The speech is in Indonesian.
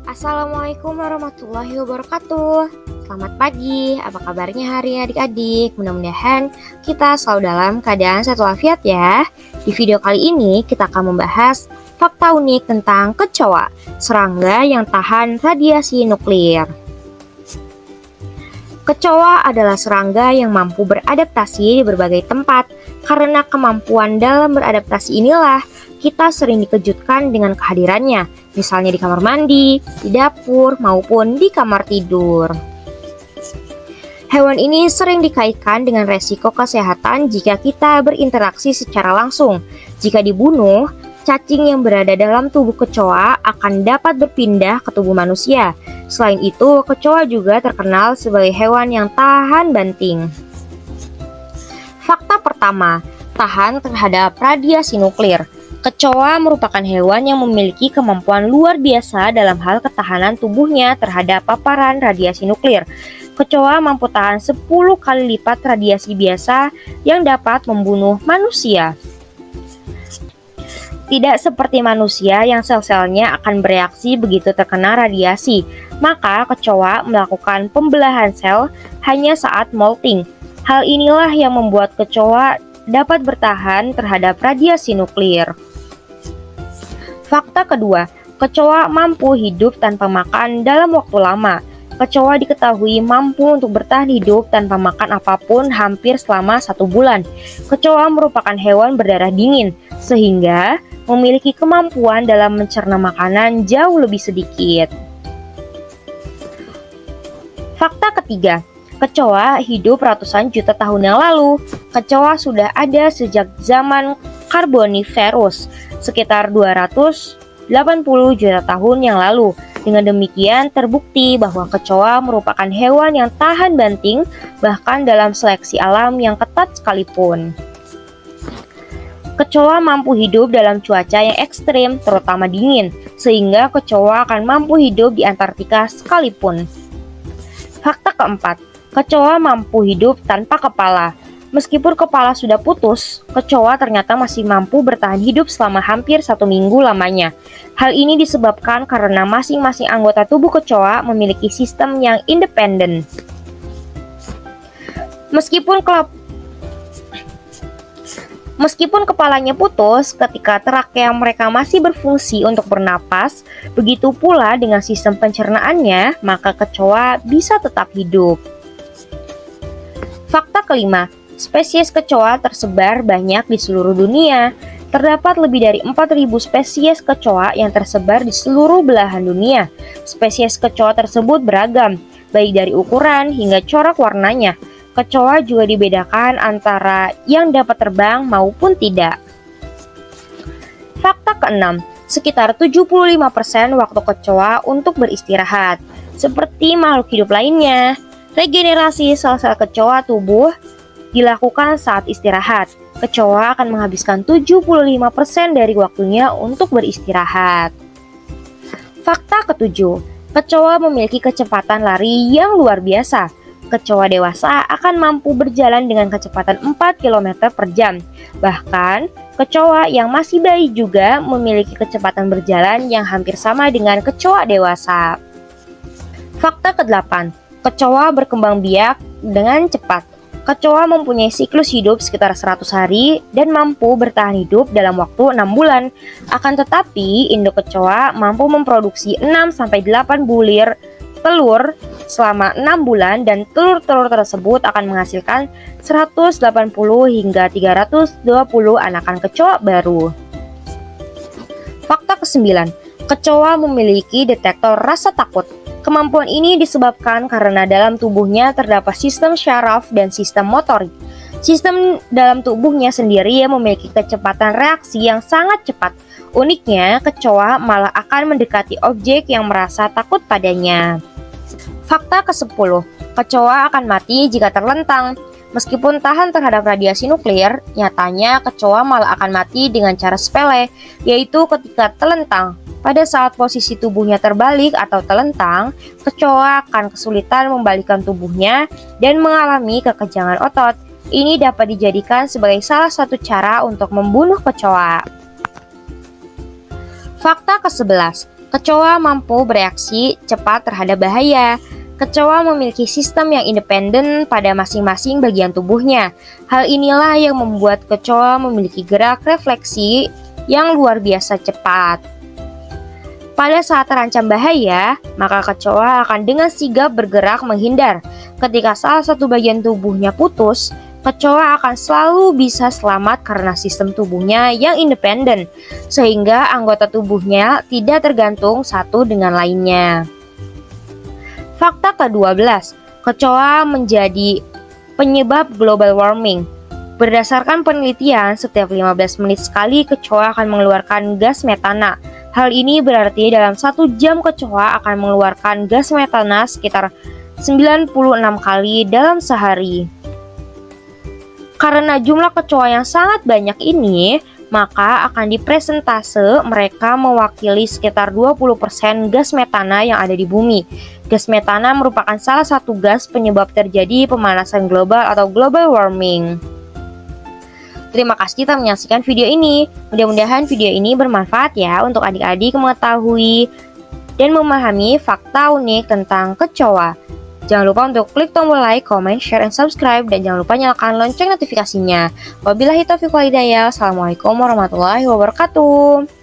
Assalamualaikum warahmatullahi wabarakatuh. Selamat pagi, apa kabarnya hari ini adik-adik? Mudah-mudahan kita selalu dalam keadaan sehat walafiat ya. Di video kali ini kita akan membahas fakta unik tentang kecoa, serangga yang tahan radiasi nuklir. Kecoa adalah serangga yang mampu beradaptasi di berbagai tempat. Karena kemampuan dalam beradaptasi inilah kita sering dikejutkan dengan kehadirannya, misalnya di kamar mandi, di dapur, maupun di kamar tidur. Hewan ini sering dikaitkan dengan resiko kesehatan jika kita berinteraksi secara langsung. Jika dibunuh, cacing yang berada dalam tubuh kecoa akan dapat berpindah ke tubuh manusia. Selain itu, kecoa juga terkenal sebagai hewan yang tahan banting. Fakta pertama, tahan terhadap radiasi nuklir. Kecoa merupakan hewan yang memiliki kemampuan luar biasa dalam hal ketahanan tubuhnya terhadap paparan radiasi nuklir. Kecoa mampu tahan 10 kali lipat radiasi biasa yang dapat membunuh manusia. Tidak seperti manusia yang sel-selnya akan bereaksi begitu terkena radiasi, maka kecoa melakukan pembelahan sel hanya saat molting. Hal inilah yang membuat kecoa dapat bertahan terhadap radiasi nuklir. Fakta kedua, kecoa mampu hidup tanpa makan dalam waktu lama. Kecoa diketahui mampu untuk bertahan hidup tanpa makan apapun hampir selama 1 bulan. Kecoa merupakan hewan berdarah dingin, sehingga memiliki kemampuan dalam mencerna makanan jauh lebih sedikit. Fakta ketiga, kecoa hidup ratusan juta tahun yang lalu. Kecoa sudah ada sejak zaman Karboniferus, sekitar 280 juta tahun yang lalu. Dengan demikian, terbukti bahwa kecoa merupakan hewan yang tahan banting bahkan dalam seleksi alam yang ketat sekalipun. Kecoa mampu hidup dalam cuaca yang ekstrim, terutama dingin, sehingga kecoa akan mampu hidup di Antartika sekalipun. Fakta keempat, kecoa mampu hidup tanpa kepala. Meskipun kepala sudah putus, kecoa ternyata masih mampu bertahan hidup selama hampir 1 minggu lamanya. Hal ini disebabkan karena masing-masing anggota tubuh kecoa memiliki sistem yang independen. Meskipun kepalanya putus, ketika trakea mereka masih berfungsi untuk bernapas, begitu pula dengan sistem pencernaannya, maka kecoa bisa tetap hidup. Fakta kelima, spesies kecoa tersebar banyak di seluruh dunia. Terdapat lebih dari 4.000 spesies kecoa yang tersebar di seluruh belahan dunia. Spesies kecoa tersebut beragam, baik dari ukuran hingga corak warnanya. Kecoa juga dibedakan antara yang dapat terbang maupun tidak. Fakta keenam, sekitar 75% waktu kecoa untuk beristirahat. Seperti makhluk hidup lainnya, regenerasi sel-sel kecoa tubuh dilakukan saat istirahat. Kecoa akan menghabiskan 75% dari waktunya untuk beristirahat. Fakta ketujuh, kecoa memiliki kecepatan lari yang luar biasa. Kecoa dewasa akan mampu berjalan dengan kecepatan 4 km per jam. Bahkan, kecoa yang masih bayi juga memiliki kecepatan berjalan yang hampir sama dengan kecoa dewasa. Fakta ke-8, kecoa berkembang biak dengan cepat. Kecoa mempunyai siklus hidup sekitar 100 hari dan mampu bertahan hidup dalam waktu 6 bulan. Akan tetapi, induk kecoa mampu memproduksi 6-8 bulir telur selama 6 bulan dan telur-telur tersebut akan menghasilkan 180 hingga 320 anakan kecoa baru. Fakta ke-9, kecoa memiliki detektor rasa takut. Kemampuan ini disebabkan karena dalam tubuhnya terdapat sistem syaraf dan sistem motorik. Sistem dalam tubuhnya sendiri memiliki kecepatan reaksi yang sangat cepat. Uniknya, kecoa malah akan mendekati objek yang merasa takut padanya. Fakta ke-10, kecoa akan mati jika terlentang. Meskipun tahan terhadap radiasi nuklir, nyatanya kecoa malah akan mati dengan cara sepele, yaitu ketika telentang. Pada saat posisi tubuhnya terbalik atau telentang, kecoa akan kesulitan membalikkan tubuhnya dan mengalami kekenjangan otot. Ini dapat dijadikan sebagai salah satu cara untuk membunuh kecoa. Fakta ke-11, Kecoa mampu bereaksi cepat terhadap bahaya. Kecoa memiliki sistem yang independen pada masing-masing bagian tubuhnya. Hal inilah yang membuat kecoa memiliki gerak refleksi yang luar biasa cepat. Pada saat terancam bahaya, maka kecoa akan dengan sigap bergerak menghindar. Ketika salah satu bagian tubuhnya putus, kecoa akan selalu bisa selamat karena sistem tubuhnya yang independen, sehingga anggota tubuhnya tidak tergantung satu dengan lainnya. Fakta ke-12, kecoa menjadi penyebab global warming. Berdasarkan penelitian, setiap 15 menit sekali kecoa akan mengeluarkan gas metana. Hal ini berarti dalam 1 jam kecoa akan mengeluarkan gas metana sekitar 96 kali dalam sehari. Karena jumlah kecoa yang sangat banyak ini, maka akan dipresentase mereka mewakili sekitar 20% gas metana yang ada di bumi. Gas metana merupakan salah satu gas penyebab terjadi pemanasan global atau global warming. Terima kasih telah menyaksikan video ini. Mudah-mudahan video ini bermanfaat ya untuk adik-adik mengetahui dan memahami fakta unik tentang kecoa. Jangan lupa untuk klik tombol like, comment, share, and subscribe, dan jangan lupa nyalakan lonceng notifikasinya. Wabillahi taufiq wal hidayah. Assalamualaikum warahmatullahi wabarakatuh.